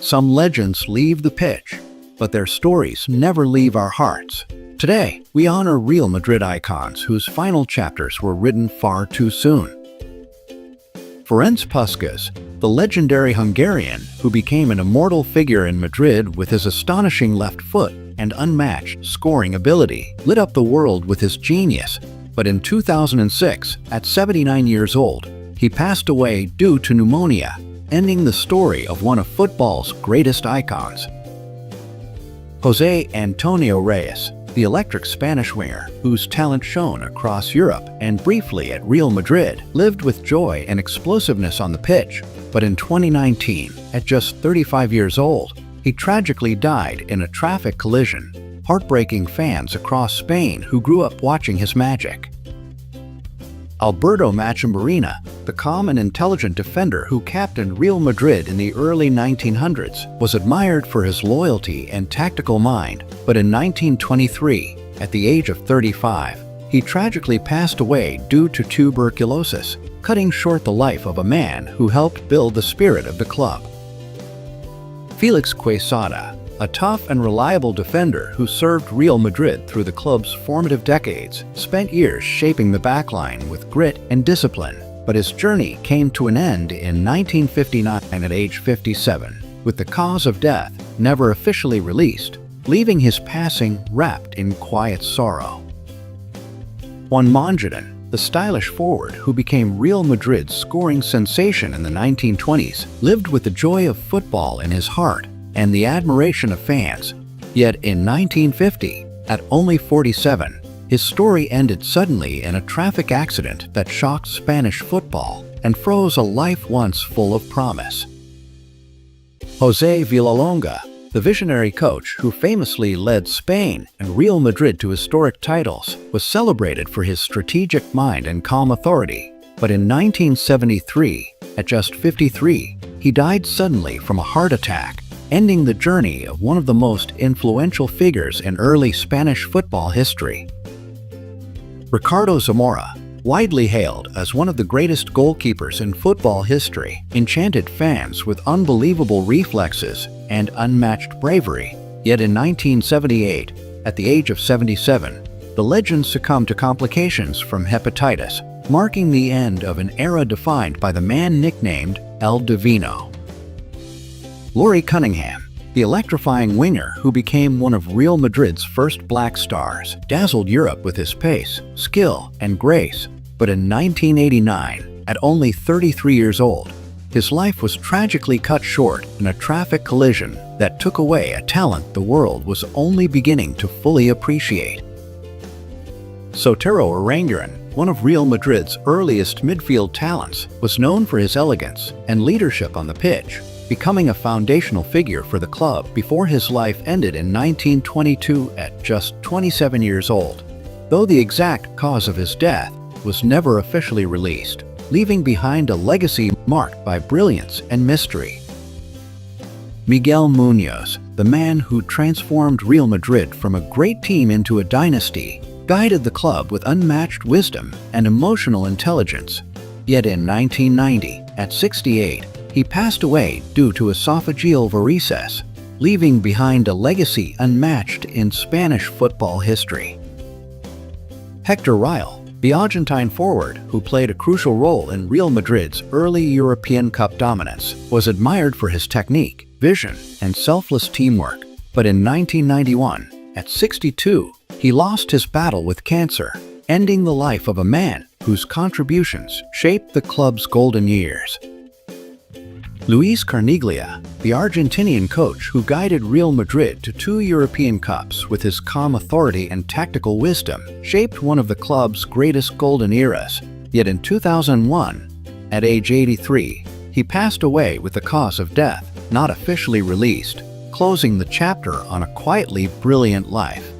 Some legends leave the pitch, but their stories never leave our hearts. Today, we honor Real Madrid icons whose final chapters were written far too soon. Ferenc Puskás, the legendary Hungarian who became an immortal figure in Madrid with his astonishing left foot and unmatched scoring ability, lit up the world with his genius. But in 2006, at 79 years old, he passed away due to pneumonia, ending the story of one of football's greatest icons. José Antonio Reyes, the electric Spanish winger whose talent shone across Europe and briefly at Real Madrid, lived with joy and explosiveness on the pitch, but in 2019, at just 35 years old, he tragically died in a traffic collision, heartbreaking fans across Spain who grew up watching his magic. Alberto Machambarina, the calm and intelligent defender who captained Real Madrid in the early 1900s, was admired for his loyalty and tactical mind, but in 1923, at the age of 35, he tragically passed away due to tuberculosis, cutting short the life of a man who helped build the spirit of the club. Félix Quesada, a tough and reliable defender who served Real Madrid through the club's formative decades, spent years shaping the backline with grit and discipline, but his journey came to an end in 1959 at age 57, with the cause of death never officially released, leaving his passing wrapped in quiet sorrow. Juan Mongidan, the stylish forward who became Real Madrid's scoring sensation in the 1920s, lived with the joy of football in his heart and the admiration of fans. Yet in 1950, at only 47, his story ended suddenly in a traffic accident that shocked Spanish football and froze a life once full of promise. José Villalonga, the visionary coach who famously led Spain and Real Madrid to historic titles, was celebrated for his strategic mind and calm authority. But in 1973, at just 53, he died suddenly from a heart attack, ending the journey of one of the most influential figures in early Spanish football history. Ricardo Zamora, widely hailed as one of the greatest goalkeepers in football history, enchanted fans with unbelievable reflexes and unmatched bravery. Yet in 1978, at the age of 77, the legend succumbed to complications from hepatitis, marking the end of an era defined by the man nicknamed El Divino. Laurie Cunningham, the electrifying winger who became one of Real Madrid's first black stars, dazzled Europe with his pace, skill, and grace. But in 1989, at only 33 years old, his life was tragically cut short in a traffic collision that took away a talent the world was only beginning to fully appreciate. Sotero Aranguren, one of Real Madrid's earliest midfield talents, was known for his elegance and leadership on the pitch, becoming a foundational figure for the club before his life ended in 1922 at just 27 years old, though the exact cause of his death was never officially released, leaving behind a legacy marked by brilliance and mystery. Miguel Muñoz, the man who transformed Real Madrid from a great team into a dynasty, guided the club with unmatched wisdom and emotional intelligence. Yet in 1990, at 68, he passed away due to esophageal varices, leaving behind a legacy unmatched in Spanish football history. Hector Ryle, the Argentine forward who played a crucial role in Real Madrid's early European Cup dominance, was admired for his technique, vision, and selfless teamwork. But in 1991, at 62, he lost his battle with cancer, ending the life of a man whose contributions shaped the club's golden years. Luis Carniglia, the Argentinian coach who guided Real Madrid to 2 European Cups with his calm authority and tactical wisdom, shaped one of the club's greatest golden eras. Yet in 2001, at age 83, he passed away with the cause of death not officially released, closing the chapter on a quietly brilliant life.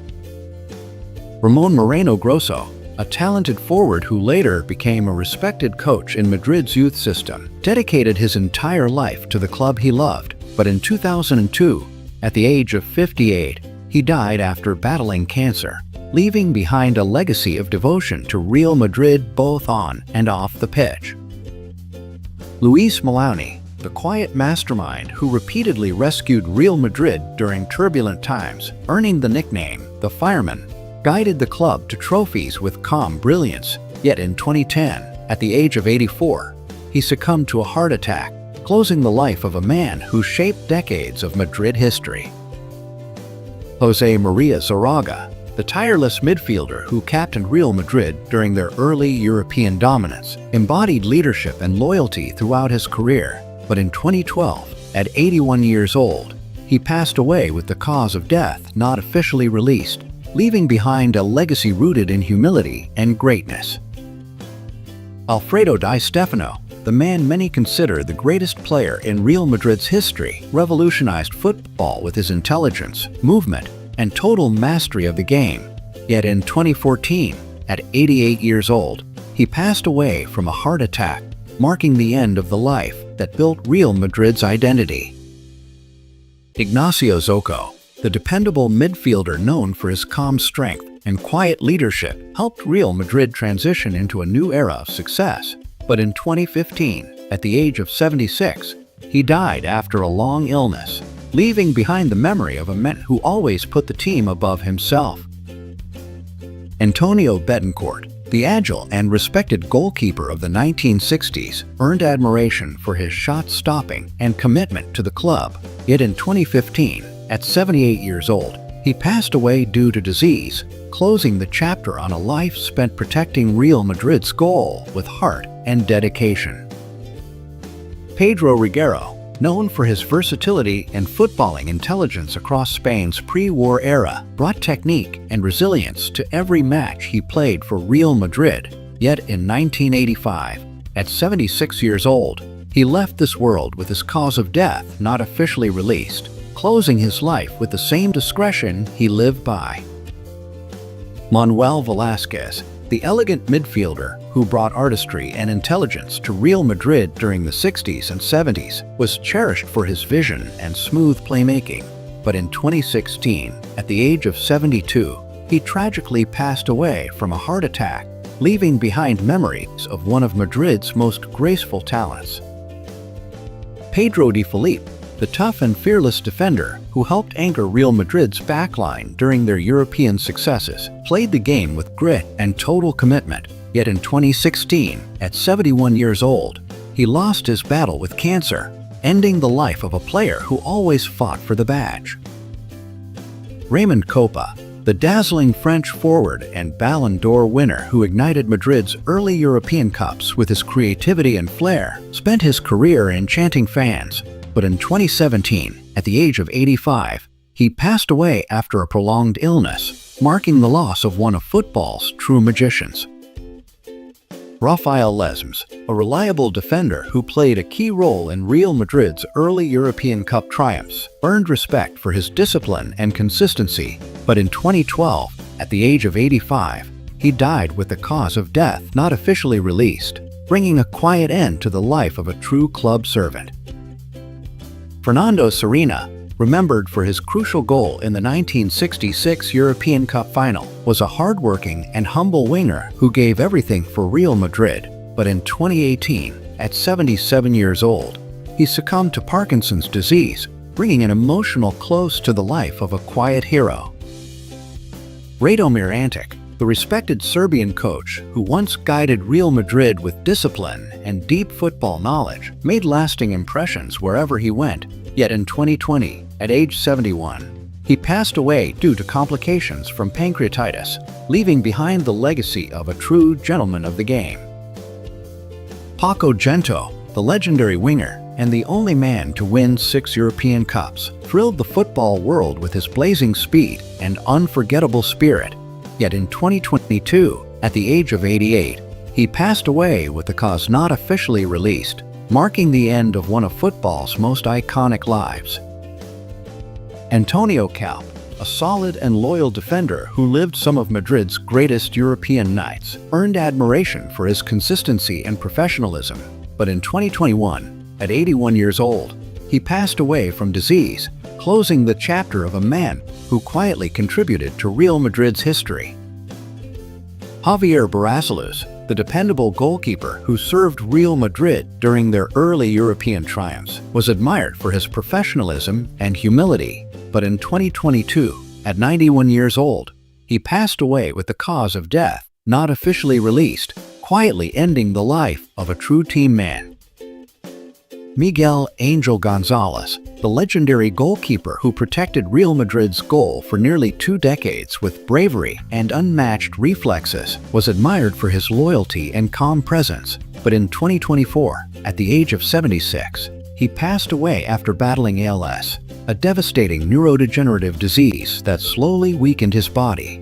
Ramon Moreno Grosso, a talented forward who later became a respected coach in Madrid's youth system, dedicated his entire life to the club he loved. But in 2002, at the age of 58, he died after battling cancer, leaving behind a legacy of devotion to Real Madrid both on and off the pitch. Luis Maloney, the quiet mastermind who repeatedly rescued Real Madrid during turbulent times, earning the nickname the Fireman, guided the club to trophies with calm brilliance. Yet in 2010, at the age of 84, he succumbed to a heart attack, closing the life of a man who shaped decades of Madrid history. José María Zaragoza, the tireless midfielder who captained Real Madrid during their early European dominance, embodied leadership and loyalty throughout his career. But in 2012, at 81 years old, he passed away with the cause of death not officially released, leaving behind a legacy rooted in humility and greatness. Alfredo Di Stefano, the man many consider the greatest player in Real Madrid's history, revolutionized football with his intelligence, movement, and total mastery of the game. Yet in 2014, at 88 years old, he passed away from a heart attack, marking the end of the life that built Real Madrid's identity. Ignacio Zoco, the dependable midfielder known for his calm strength and quiet leadership, helped Real Madrid transition into a new era of success. But in 2015, at the age of 76, he died after a long illness, leaving behind the memory of a man who always put the team above himself. Antonio Betancourt, the agile and respected goalkeeper of the 1960s, earned admiration for his shot-stopping and commitment to the club. Yet in 2015, at 78 years old, he passed away due to disease, closing the chapter on a life spent protecting Real Madrid's goal with heart and dedication. Pedro Reguero, known for his versatility and footballing intelligence across Spain's pre-war era, brought technique and resilience to every match he played for Real Madrid. Yet in 1985, at 76 years old, he left this world with his cause of death not officially released, closing his life with the same discretion he lived by. Manuel Velázquez, the elegant midfielder who brought artistry and intelligence to Real Madrid during the 60s and 70s, was cherished for his vision and smooth playmaking. But in 2016, at the age of 72, he tragically passed away from a heart attack, leaving behind memories of one of Madrid's most graceful talents. Pedro Di Filipe, the tough and fearless defender who helped anchor Real Madrid's backline during their European successes, played the game with grit and total commitment. Yet in 2016, at 71 years old, he lost his battle with cancer, ending the life of a player who always fought for the badge. Raymond Kopa, the dazzling French forward and Ballon d'Or winner who ignited Madrid's early European Cups with his creativity and flair, spent his career enchanting fans. But in 2017, at the age of 85, he passed away after a prolonged illness, marking the loss of one of football's true magicians. Rafael Lesmes, a reliable defender who played a key role in Real Madrid's early European Cup triumphs, earned respect for his discipline and consistency. But in 2012, at the age of 85, he died with the cause of death not officially released, bringing a quiet end to the life of a true club servant. Fernando Serena, remembered for his crucial goal in the 1966 European Cup final, was a hardworking and humble winger who gave everything for Real Madrid. But in 2018, at 77 years old, he succumbed to Parkinson's disease, bringing an emotional close to the life of a quiet hero. Radomir Antic, the respected Serbian coach who once guided Real Madrid with discipline and deep football knowledge, made lasting impressions wherever he went. Yet in 2020, at age 71, he passed away due to complications from pancreatitis, leaving behind the legacy of a true gentleman of the game. Paco Gento, the legendary winger and the only man to win 6 European Cups, thrilled the football world with his blazing speed and unforgettable spirit. Yet in 2022, at the age of 88, he passed away with the cause not officially released, marking the end of one of football's most iconic lives. Antonio Calp, a solid and loyal defender who lived some of Madrid's greatest European nights, earned admiration for his consistency and professionalism. But in 2021, at 81 years old, he passed away from disease, closing the chapter of a man who quietly contributed to Real Madrid's history. Javier Baracelos, The dependable goalkeeper who served Real Madrid during their early European triumphs was admired for his professionalism and humility. But in 2022, at 91 years old, he passed away with the cause of death not officially released, quietly ending the life of a true team man. Miguel Angel Gonzalez, the legendary goalkeeper who protected Real Madrid's goal for nearly 2 decades with bravery and unmatched reflexes, was admired for his loyalty and calm presence. But in 2024, at the age of 76, he passed away after battling ALS, a devastating neurodegenerative disease that slowly weakened his body.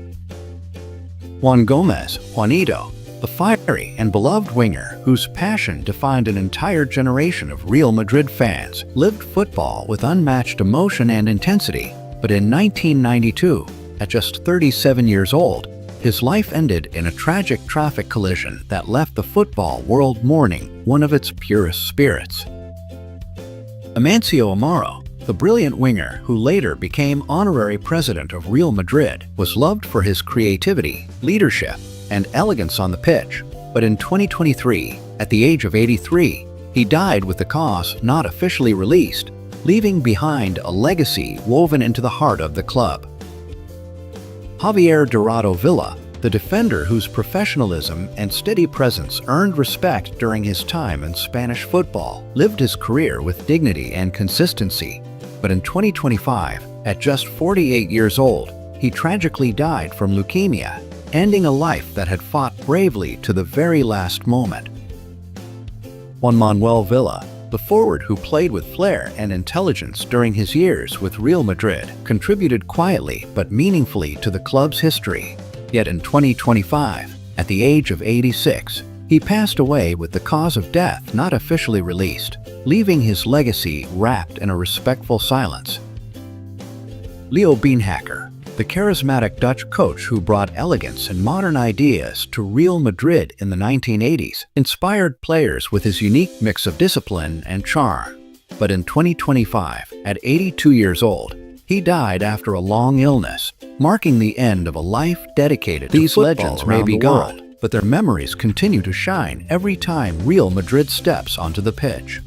Juan Gomez, Juanito, the fiery and beloved winger whose passion defined an entire generation of Real Madrid fans, lived football with unmatched emotion and intensity. But in 1992, at just 37 years old, his life ended in a tragic traffic collision that left the football world mourning one of its purest spirits. Amancio Amaro, the brilliant winger who later became honorary president of Real Madrid, was loved for his creativity, leadership, and elegance on the pitch. But in 2023, at the age of 83, he died with the cause not officially released, leaving behind a legacy woven into the heart of the club. Javier Dorado Villa, the defender whose professionalism and steady presence earned respect during his time in Spanish football, lived his career with dignity and consistency. But in 2025, at just 48 years old, he tragically died from leukemia, ending a life that had fought bravely to the very last moment. Juan Manuel Villa, the forward who played with flair and intelligence during his years with Real Madrid, contributed quietly but meaningfully to the club's history. Yet in 2025, at the age of 86, he passed away with the cause of death not officially released, leaving his legacy wrapped in a respectful silence. Leo Beenhakker, the charismatic Dutch coach who brought elegance and modern ideas to Real Madrid in the 1980s, inspired players with his unique mix of discipline and charm. But in 2025, at 82 years old, he died after a long illness, marking the end of a life dedicated to football. These legends may be gone, but their memories continue to shine every time Real Madrid steps onto the pitch.